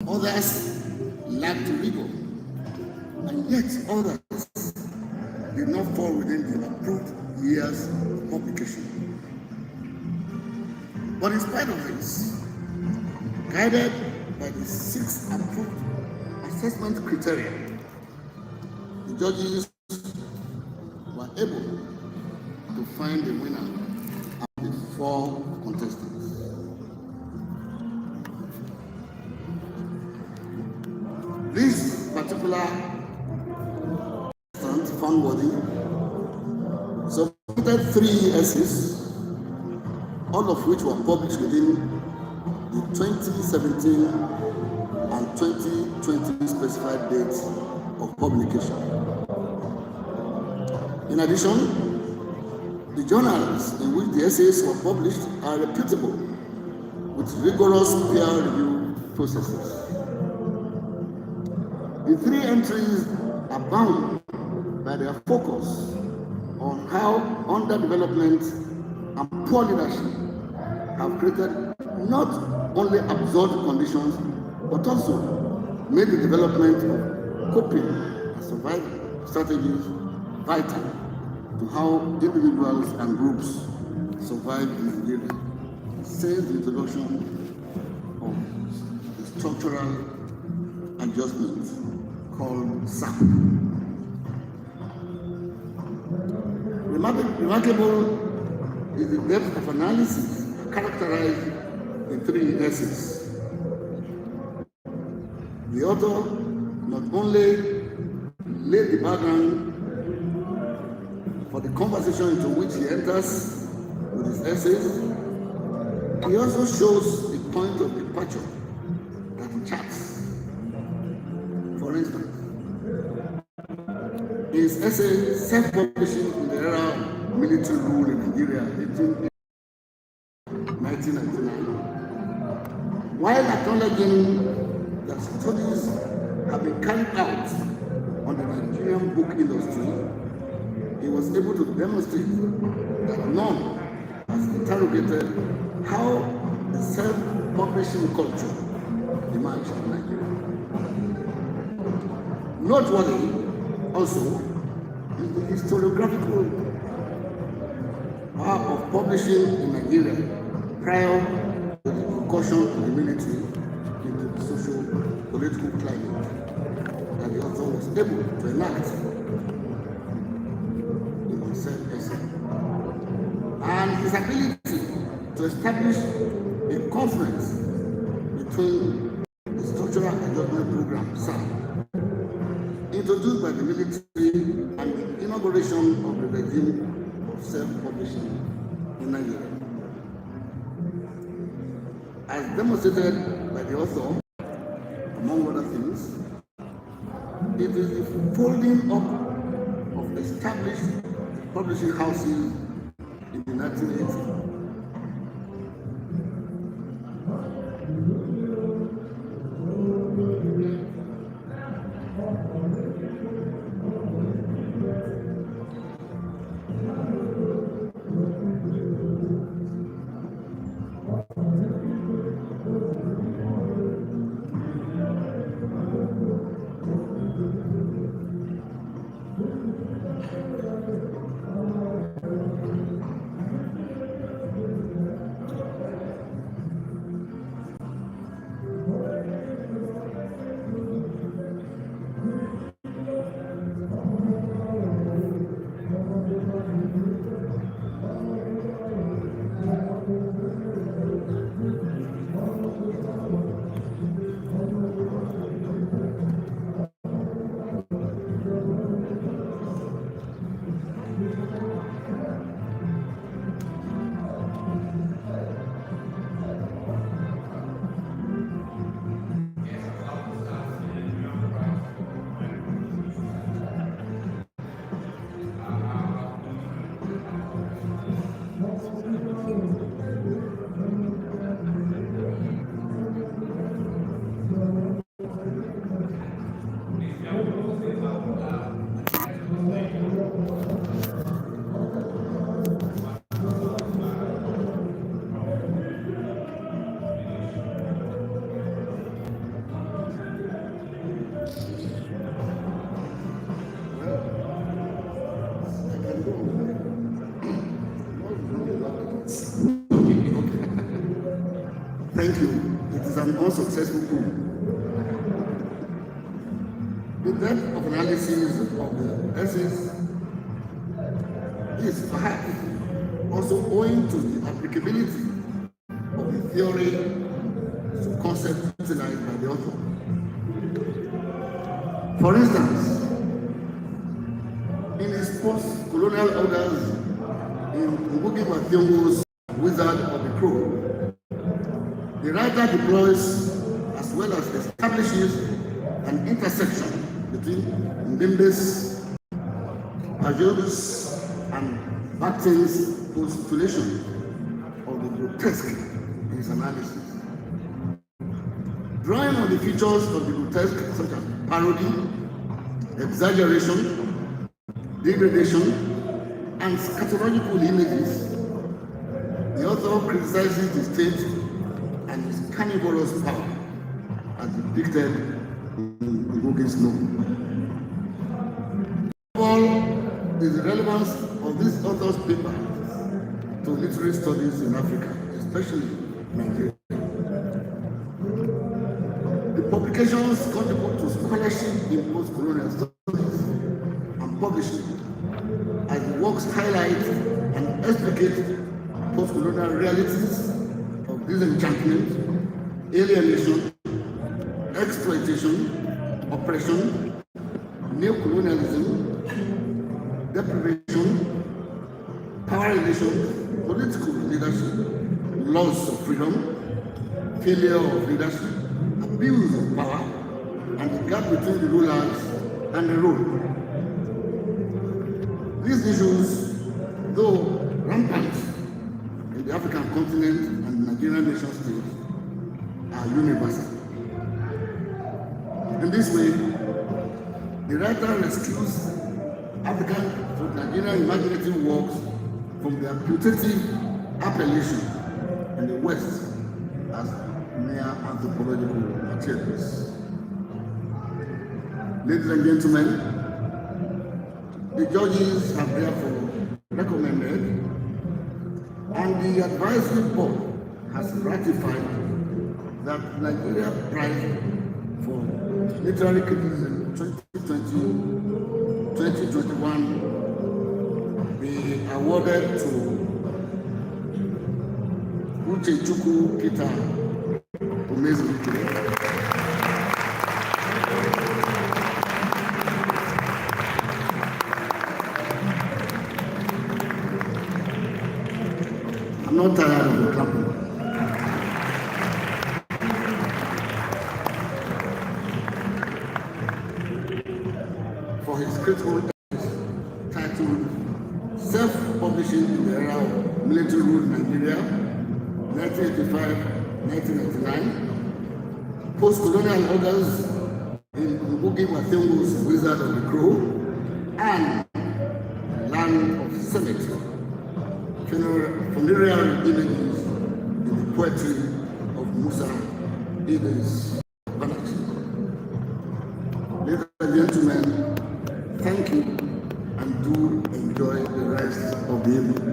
Others lacked rigor, and yet others did not fall within the approved years of publication. But in spite of this, guided by the 6 approved assessment criteria, the judges were able to find the winner of the 4 contestants. This particular contestant found worthy submitted 3 essays, all of which were published within the 2017 and 2020 specified dates of publication. In addition, the journals in which the essays were published are reputable with rigorous peer review processes. The 3 entries are bound by their focus on how underdevelopment and poor leadership have created not only absurd conditions, but also made the development of coping and survival strategies vital to how individuals and groups survive in Nigeria since the introduction of the structural adjustment called SAP. Remarkable is the depth of analysis characterized in 3 essays. The author not only laid the background for the conversation into which he enters with his essays, he also shows the point of departure that he charts. For instance, his essay Self-Publishing in the Era of Military Rule in Nigeria, 1999, while acknowledging that studies have been carried out on the Nigerian book industry, he was able to demonstrate that none has interrogated how the self-publishing culture emerged in Nigeria. Noteworthy also is the historiographical power of publishing in Nigeria prior to the incursion of the military into the social political climate that the author was able to enact in his essay, and his ability to establish a conference between the Structural Adjustment Program (SAP) introduced by the military and the inauguration of the regime of self-publishing in Nigeria. As demonstrated by the author, among other things, it is the folding up of established publishing houses in the 1980s. more successful coup. The depth of analysis of the essays is perhaps also owing to the applicability of the theory to concepts utilized by the author. For instance, in his post-colonial orders in Awofeso's Wizard of the Crow, the writer deploys as well as establishes an intersection between Mbembe's, Ajob's, and Bakhtin's postulation of the grotesque in his analysis. Drawing on the features of the grotesque such as parody, exaggeration, degradation, and scatological images, the author criticizes the state and its carnivorous power as depicted in Iwoke's novel. All is the relevance of this author's paper to literary studies in Africa, especially Nigeria. The publications contribute to scholarship in post-colonial studies and publishing, as the works highlight and explicate post-colonial realities of disenchantment, alienation, exploitation, oppression, neocolonialism, deprivation, power relations, political leadership, loss of freedom, failure of leadership, abuse of power, and the gap between the rulers and the ruled. These issues, though rampant in the African continent and Nigerian nation state, are universal. In this way, the writer rescues African from Nigerian imaginative works from their putative appellation in the West as mere anthropological materials. Ladies and gentlemen, the judges have therefore recommended, and the advisory board has ratified, that Nigeria Prize for Literary Criticism 2020-2021 be awarded to Uchechukwu Peter Omezike. I'm not tired of the clapping. For his critical titled Self-Publishing in the Era of Military Rule in Nigeria, 1985-1999, Post-Colonial Orders in Awofeso's Wizard of the Crow, and Land of Cemetery, funereal images in the poetry of Musa Idris Banachi. Ladies and gentlemen, thank you, and do enjoy the rest of the evening.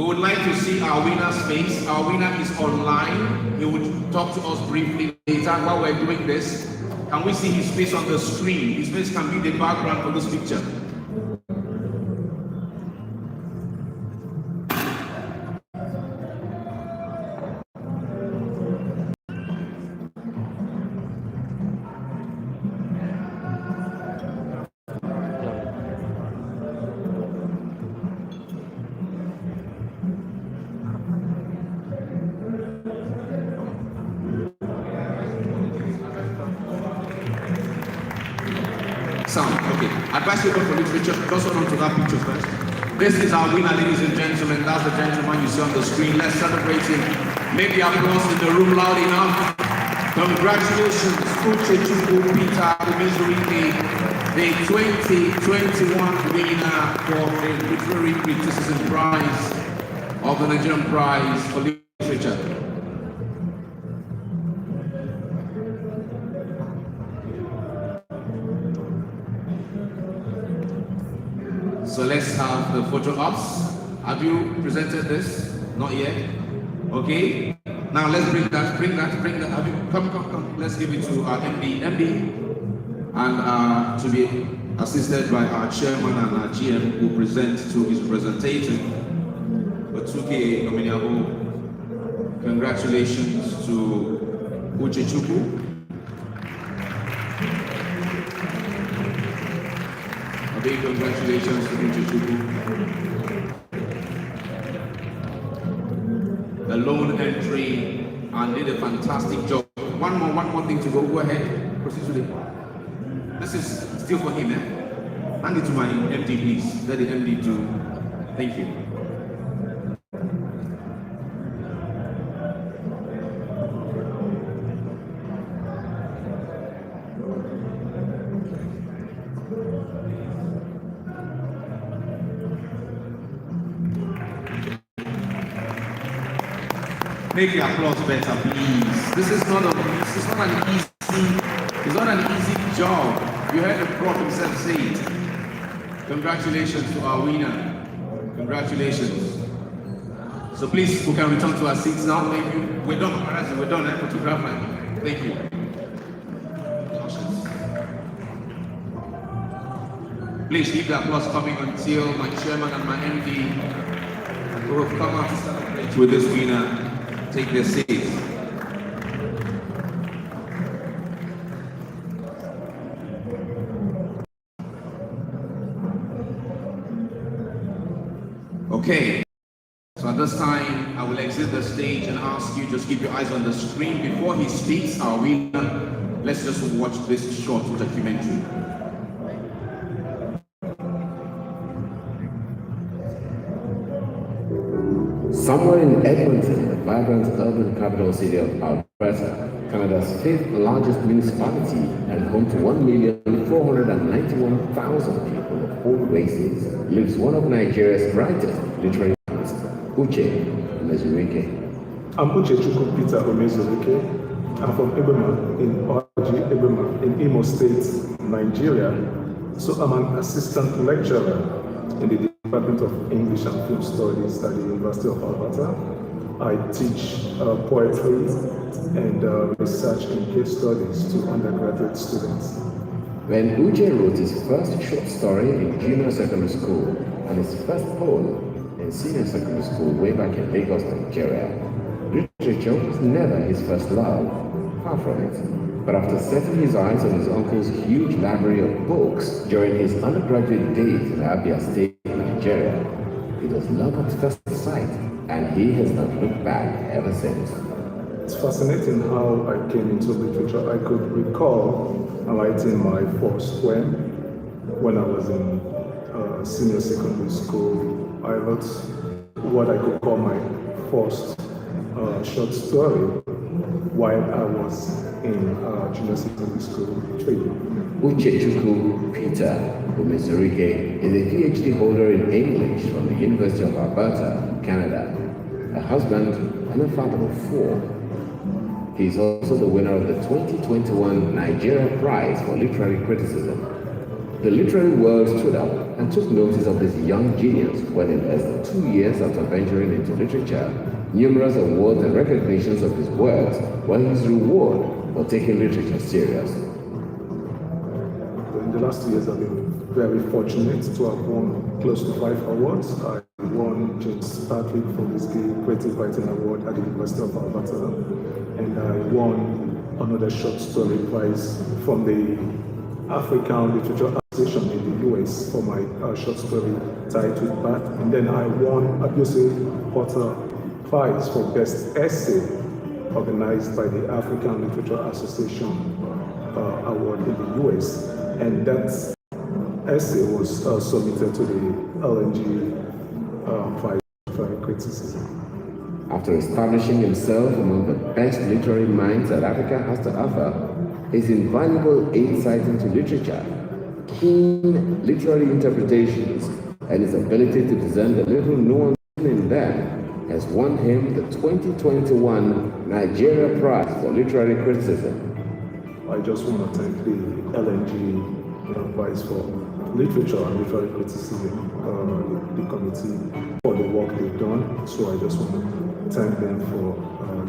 We would like to see our winner's face. Our winner is online. He would talk to us briefly later while we're doing this. Can we see his face on the screen? His face can be the background for this picture. Sound, okay. Advise people for literature, just hold on to that picture first. This is our winner, ladies and gentlemen. That's the gentleman you see on the screen. Let's celebrate him. Make the applause in the room loud enough. Congratulations, Awofeso Peter Umezurike, the 2021 winner for the Literary Criticism Prize of the Nigerian Prize for Literature. So let's have the photo ops. Have you presented this? Not yet. Okay. Now let's bring that. Have you come? Let's give it to our MD, and to be assisted by our chairman and our GM who present to his presentation. Otuke Omeniabo, congratulations to Uchechukwu. Big congratulations to Uchechukwu. The loan entry and did a fantastic job. One more thing to go. Go ahead. Proceed to the. This is still for him. Hand it to my MD, please. Let the MD do. Thank you. Make the applause better, please. This is not an easy job. You heard the prof himself say it. Congratulations to our winner. Congratulations. So please, we can return to our seats now. Thank you. We're done. We're done. Photograph line. Thank you. Please keep the applause coming until my chairman and my MD who have come out to celebrate with this winner take their seats. Okay, so at this time, I will exit the stage and ask you just keep your eyes on the screen. Before he speaks, our winner, let's just watch this short documentary. Somewhere in Edmonton, the vibrant urban capital city of Alberta, Canada's 5th largest municipality and home to 1,491,000 people of all races, lives one of Nigeria's brightest literary artists, Uche Umezurike. I'm Uchechukwu Peter Umezurike. I'm from Ebema in Ohaji, Ebema in Imo State, Nigeria. So I'm an assistant lecturer in the Department of English and Film Studies at the University of Alberta. I teach poetry and research and case studies to undergraduate students. When Uche wrote his first short story in junior secondary school and his first poem in senior secondary school way back in Lagos, Nigeria, literature was never his first love, far from it. But after setting his eyes on his uncle's huge library of books during his undergraduate days in Abia State, Nigeria, it was love at first sight, and he has not looked back ever since. It's fascinating how I came into literature. I could recall writing my first poem when I was in senior secondary school. I wrote what I could call my first short story while I was in junior secondary school training. Uchechukwu Peter Umezurike is a PhD holder in English from the University of Alberta, Canada, a husband and a father of 4. He is also the winner of the 2021 Nigeria Prize for Literary Criticism. The literary world stood up and took notice of this young genius when in less than 2 years after venturing into literature, numerous awards and recognitions of his works were his reward for taking literature serious. In the last 2 years, I've been very fortunate to have won close to 5 awards. I won James Patrick Folisky Creative Writing Award at the University of Alberta, and I won another short story prize from the African Literature Association in the US for my short story titled Back. And then I won Abuse Potter Prize for Best Essay organized by the African Literature Association Award in the US. And that essay was submitted to the NLNG Prize for Criticism. After establishing himself among the best literary minds that Africa has to offer, his invaluable insight into literature, keen literary interpretations, and his ability to discern the little nuance in them has won him the 2021 Nigeria Prize for Literary Criticism. I just want to thank the LNG Prize for Literature and Literary Criticism, the committee, for the work they've done. So I just want to thank them for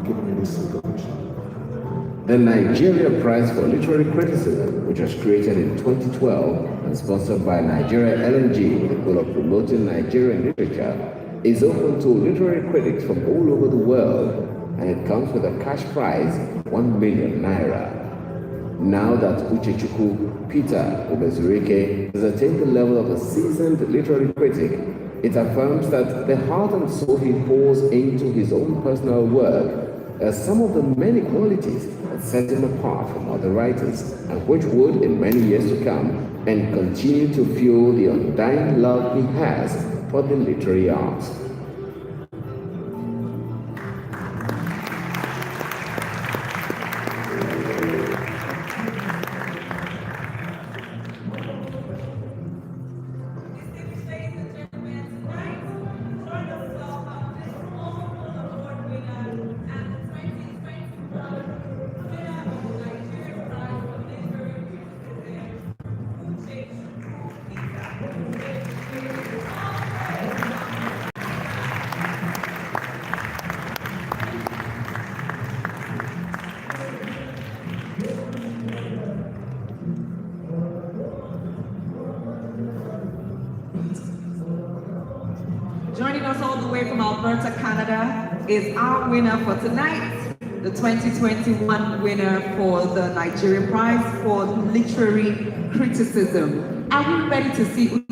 giving me this recognition. The Nigeria Prize for Literary Criticism, which was created in 2012 and sponsored by Nigeria NLNG with the goal of promoting Nigerian literature, is open to literary critics from all over the world, and it comes with a cash prize, 1 million naira. Now that Uchechukwu Peter Obezurike has attained the level of a seasoned literary critic, it affirms that the heart and soul he pours into his own personal work are some of the many qualities that set him apart from other writers, and which would, in many years to come, and continue to fuel the undying love he has for the literary arts. Joining us all the way from Alberta, Canada, is our winner for tonight, the 2021 winner for the Nigeria Prize for Literary Criticism. Are we ready to see?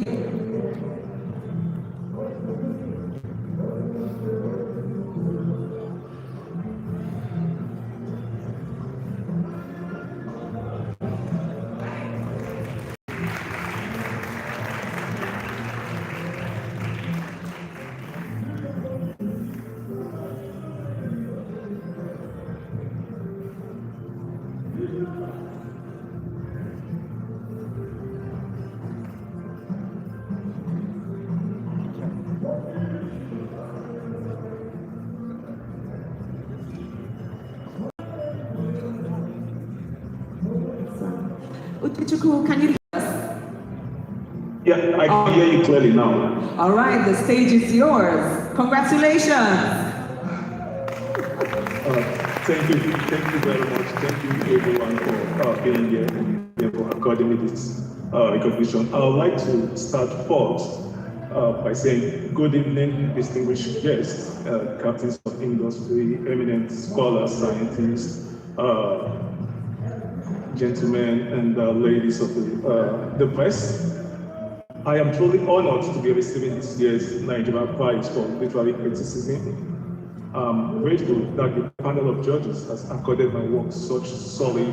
Uchechukwu, can you hear us? Yeah, I can hear you clearly now. All right, the stage is yours. Congratulations. Thank you very much. Thank you everyone for being here and for according me this recognition. I would like to start first by saying good evening, distinguished guests, captains of industry, eminent scholars, scientists, gentlemen and ladies of the press. I am truly honored to be receiving this year's Nigeria Prize for Literary Criticism. I'm grateful that the panel of judges has accorded my work such solid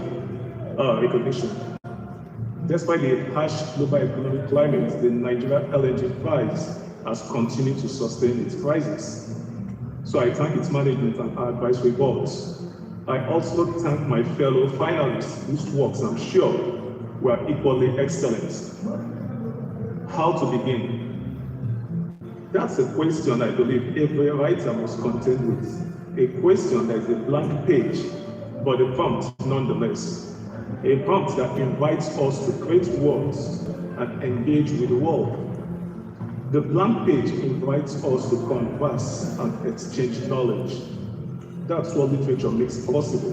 recognition. Despite the harsh global economic climate, the Nigeria NLNG Prize has continued to sustain its prizes. So I thank its management and our advisory boards. I also thank my fellow finalists whose works I'm sure were equally excellent. How to begin? That's a question I believe every writer must contend with. A question that is a blank page, but a prompt nonetheless. A prompt that invites us to create words and engage with the world. The blank page invites us to converse and exchange knowledge. That's what literature makes possible.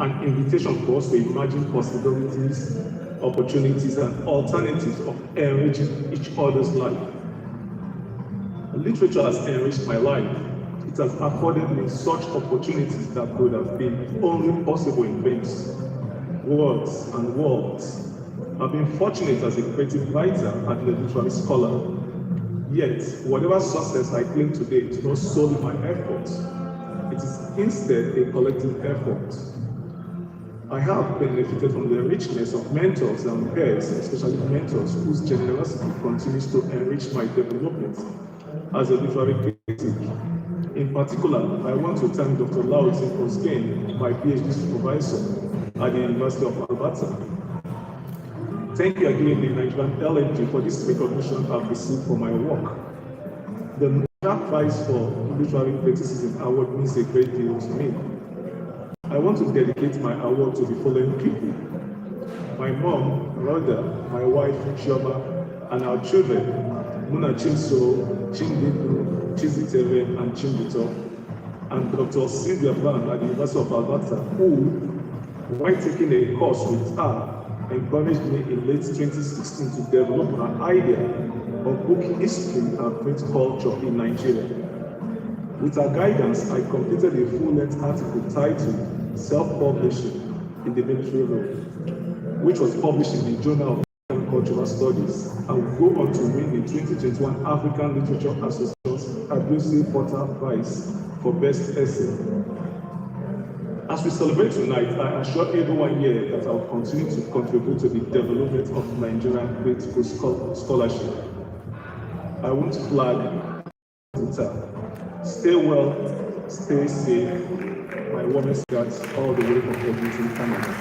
An invitation for us to imagine possibilities, opportunities, and alternatives of enriching each other's life. Literature has enriched my life. It has afforded me such opportunities that could have been only possible in books, words, and words. I've been fortunate as a creative writer and a literary scholar. Yet, whatever success I claim today is not solely my effort. It is instead a collective effort. I have benefited from the richness of mentors and peers, especially mentors whose generosity continues to enrich my development as a literary critic. In particular, I want to thank Dr. Laurence Koskane, my PhD supervisor at the University of Alberta. Thank you again, the Nigerian NLNG, for this recognition I've received for my work. The National Prize for Literary Criticism Award means a great deal to me. I want to dedicate my award to the following people: my mom, Rhoda, my wife, Chioma, and our children, Muna Chimso, Chimdibu, Chiziteve, and Chimbito, and Dr. Sylvia Van at the University of Alberta, who, while taking a course with her, encouraged me in late 2016 to develop an idea of book history and print culture in Nigeria. With her guidance, I completed a full-length article titled Self-Publishing in the Military Road, which was published in the Journal of African Cultural Studies and will go on to win the 2021 African Literature Association's Abusive Porter Prize for Best Essay. As we celebrate tonight, I assure everyone here that I will continue to contribute to the development of Nigerian critical scholarship. I won't flag Twitter. Stay well, stay safe. My warmest regards all the way from Edmonton, Canada.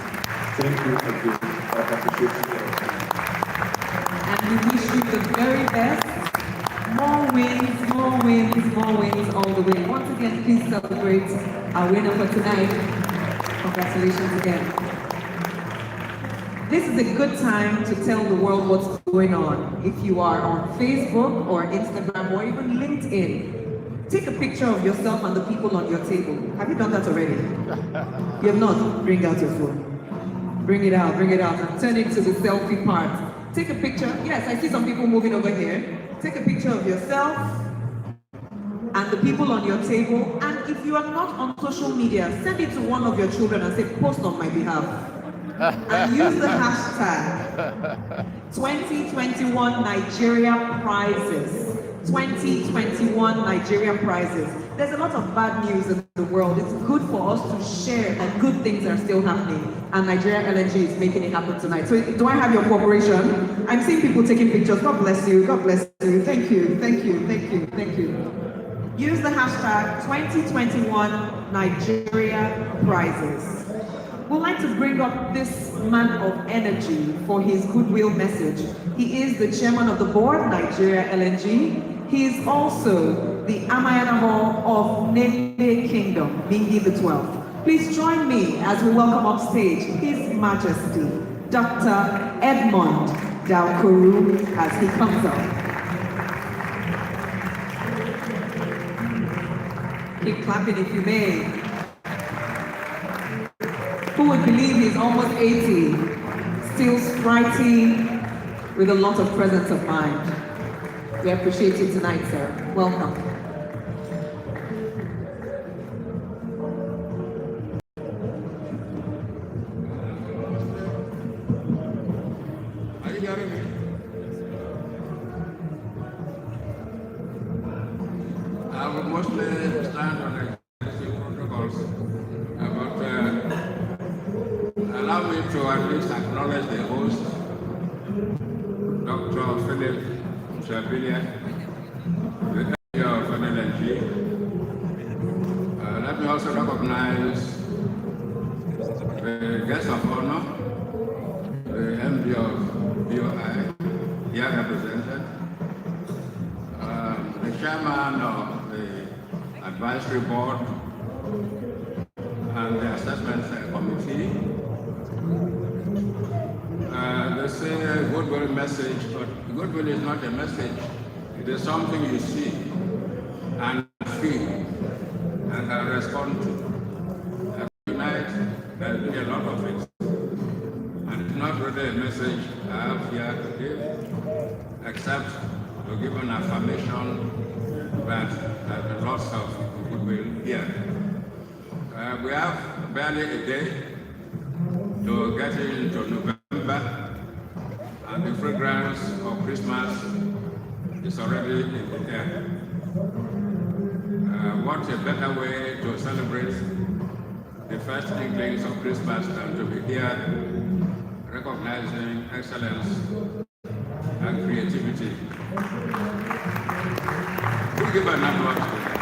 Thank you again. I appreciate you. And we wish you the very best. More wins, more wins, more wins all the way. Once again, please celebrate our winner for tonight. Congratulations again. This is a good time to tell the world what's going on. If you are on Facebook or Instagram or even LinkedIn, take a picture of yourself and the people on your table. Have you done that already? You have not? Bring out your phone. Bring it out, and turn it to the selfie part. Take a picture. Yes, I see some people moving over here. Take a picture of yourself and the people on your table. And if you are not on social media, send it to one of your children and say, post on my behalf. And use the hashtag 2021 Nigeria Prizes. 2021 Nigeria Prizes. There's a lot of bad news in the world. It's good for us to share that good things are still happening. And Nigeria NLNG is making it happen tonight. So do I have your cooperation? I'm seeing people taking pictures. God bless you. God bless you. Thank you. Thank you. Thank you. Thank you. Use the hashtag 2021 Nigeria Prizes. We'd like to bring up this man of energy for his goodwill message. He is the chairman of the board, Nigeria NLNG. He is also the Amayanaho of Nene Kingdom, Mingi the 12th. Please join me as we welcome up stage His Majesty, Dr. Edmond Daukuru, as he comes up. Keep clapping if you may. Who would believe he's almost 80, still striking with a lot of presence of mind. We appreciate you tonight, sir. Welcome. Are you hearing me? I will mostly stand on existing protocols, but allow me to at least acknowledge the host, Dr. Philip Shabilia, the head of NLNG. Let me also recognize the guest of honor, the MD of BOI, here represented, the chairman of the advisory board and the assessment committee. They say goodwill message message, but goodwill is not a message. It is something you see and feel and can respond to. And tonight, there will be a lot of it. And it's not really a message I have here to give, except to give an affirmation that there has been lots of goodwill here. We have barely a day to get into November, and the fragrance of Christmas is already in the air. What a better way to celebrate the first inklings of Christmas than to be here recognizing excellence and creativity. We give an applause to that.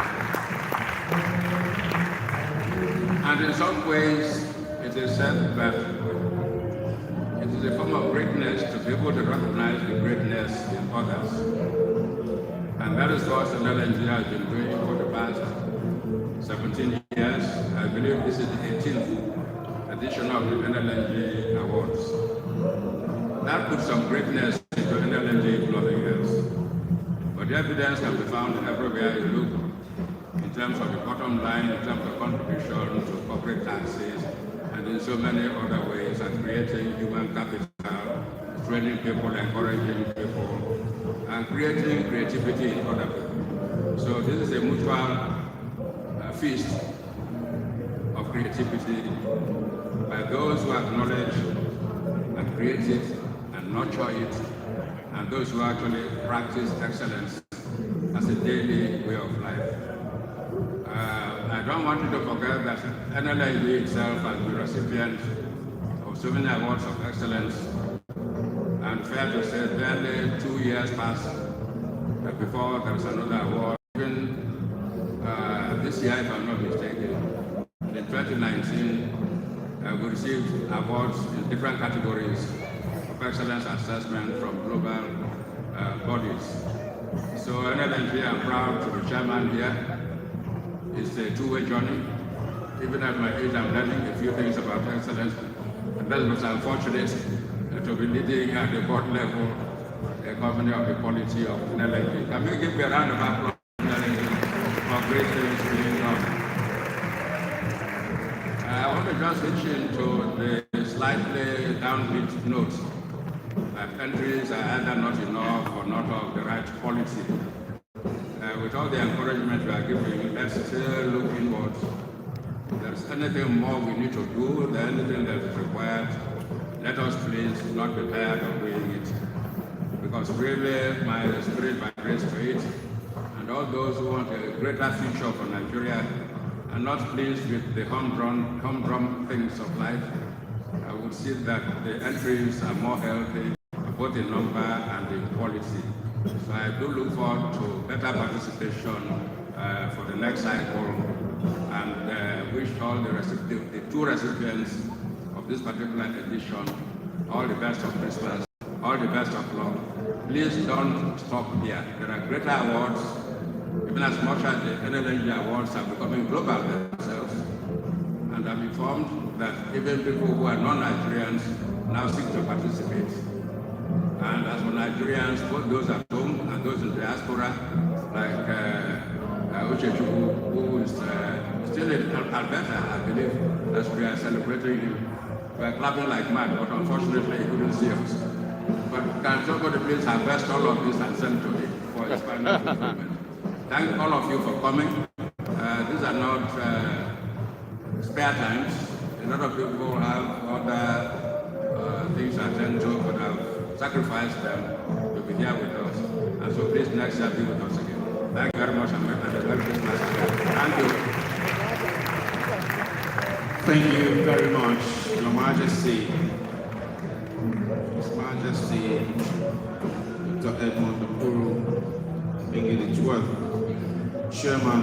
And in some ways, it is said that it is a form of greatness to be able to recognize the greatness in others. And that is what NLNG has been doing for the past 17 years. I believe this is the 18th edition of the NLNG Awards. That puts some greatness into NLNG clothing years. But the evidence can be found everywhere you look, in terms of the bottom line, in terms of contribution to corporate taxes, and in so many other ways, and creating human capital, training people, encouraging people, and creating creativity in other people. So this is a mutual feast of creativity by those who acknowledge and create it and nurture it, and those who actually practice excellence as a daily way of life. I don't want you to forget that NLNG itself has been recipient of so many awards of excellence, and fair to say, barely 2 years passed before there is another award. Even this year, if I'm not mistaken, in 2019, we received awards in different categories of excellence assessment from global bodies. So NLNG, I'm proud to be chairman here. It's a two-way journey. Even at my age, I'm learning a few things about excellence. And that was unfortunate to be leading at the board level a company of the quality of NLNG. Can we give a round of applause to NLNG for great things being done? I want to just switch into the slightly downbeat note that entries are either not enough or not of the right quality. With all the encouragement we are giving, let's still look inwards. If there's anything more we need to do, then anything that is required, let us please not be tired of doing it. Because really, my spirit vibrates to it, and all those who want a greater future for Nigeria are not pleased with the humdrum things of life. I would see that the entries are more healthy, both in number and in quality. So I do look forward to better participation for the next cycle, and wish all the two recipients of this particular edition all the best of Christmas, all the best of luck. Please don't stop here. There are greater awards, even as much as the NLNG awards are becoming global themselves. And I'm informed that even people who are non-Nigerians now seek to participate. And as for Nigerians, both those at home and those in diaspora, like Awofeso, who is still in Alberta, I believe, as we are celebrating him. We are clapping like mad, but unfortunately he couldn't see us. But can somebody please harvest all of this and send to him for his final fulfillment? Thank all of you for coming. These are not spare times. A lot of people have other things to attend to, but I've sacrificed them to be here with us. And so please next year be with us again. Thank you very much, and Merry Christmas. Thank you. Thank you very much, Your Majesty. His Majesty, Dr. Edmond Okoro, being the 12th Chairman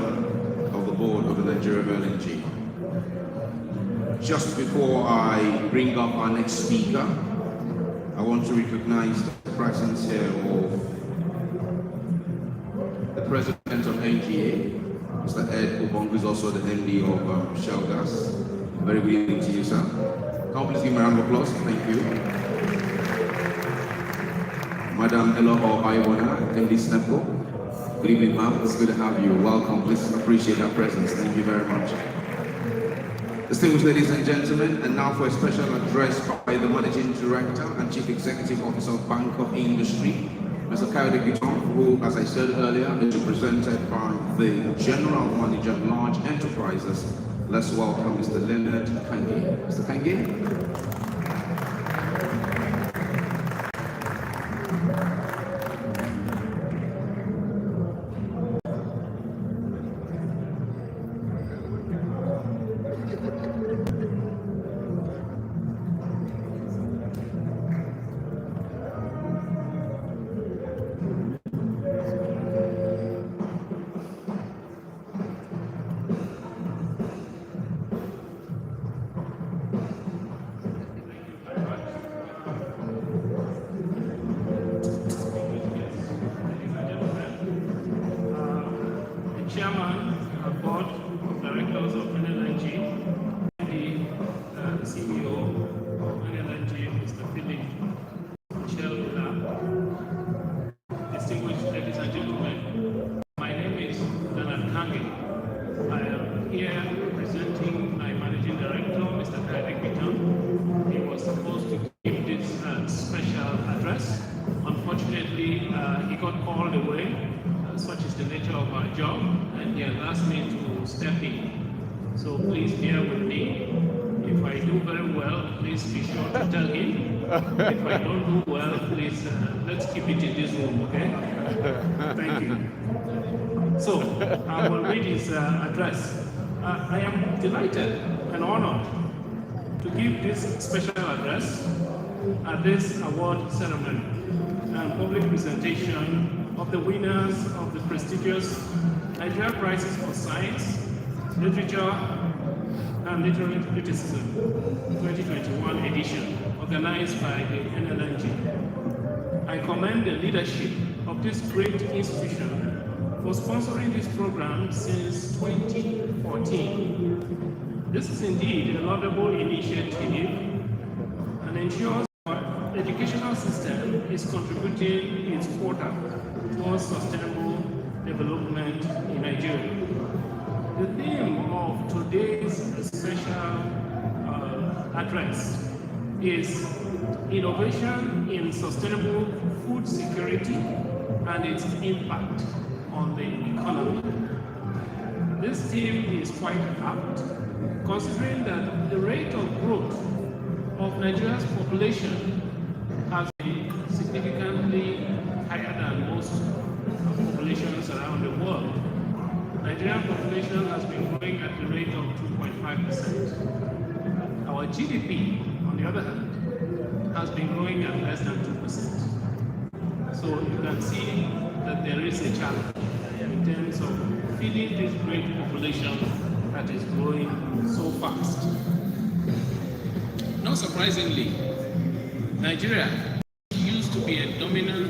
of the Board of the Nigeria NLNG. Just before I bring up our next speaker, I want to recognize the presence here of the President of NGA, Mr. Ed Obong, who is also the MD of Shell Gas. Very good evening to you, sir. Can you please give me a round of applause? Thank you. Madam Eloho Ayobona, MD Snepo. Good evening, ma'am. It's good to have you. Welcome. Please appreciate our presence. Thank you very much. Distinguished ladies and gentlemen, and now for a special address by the Managing Director and Chief Executive Officer of Bank of Industry, Mr. Kayode Giton, who, as I said earlier, is represented by the General Manager of Large Enterprises. Let's welcome Mr. Leonard Kange. Mr. Kange. Chairman of Board of Directors of NLNG, the CEO of NLNG, Mr. Philip Michel, distinguished ladies and gentlemen, my name is Leonard Kange. I am here representing my Managing Director, Mr. Kayode Giton. He was supposed to give this special address. Unfortunately, he got called away. Such is the nature of our job, and he has asked me to step in. So please bear with me. If I do very well, please be sure to tell him. If I don't do well, please let's keep it in this room, okay? Thank you. So I will read his address. I am delighted and honored to give this special address at this award ceremony and public presentation of the winners of the prestigious Nigeria Prizes for Science, Literature, and Literary Criticism 2021 edition, organized by the NLNG. I commend the leadership of this great institution for sponsoring this program since 2014. This is indeed a laudable initiative and ensures our educational system is contributing its quota towards sustainable development in Nigeria. The theme of today's special address is innovation in sustainable food security and its impact on the economy. This theme is quite apt, considering that the rate of growth of Nigeria's population has been significantly higher than most populations around the world. Nigerian population has been growing at the rate of 2.5%. Our GDP, on the other hand, has been growing at less than 2%. So you can see that there is a challenge in terms of feeding this great population that is growing so fast. Not surprisingly, Nigeria used to be a dominant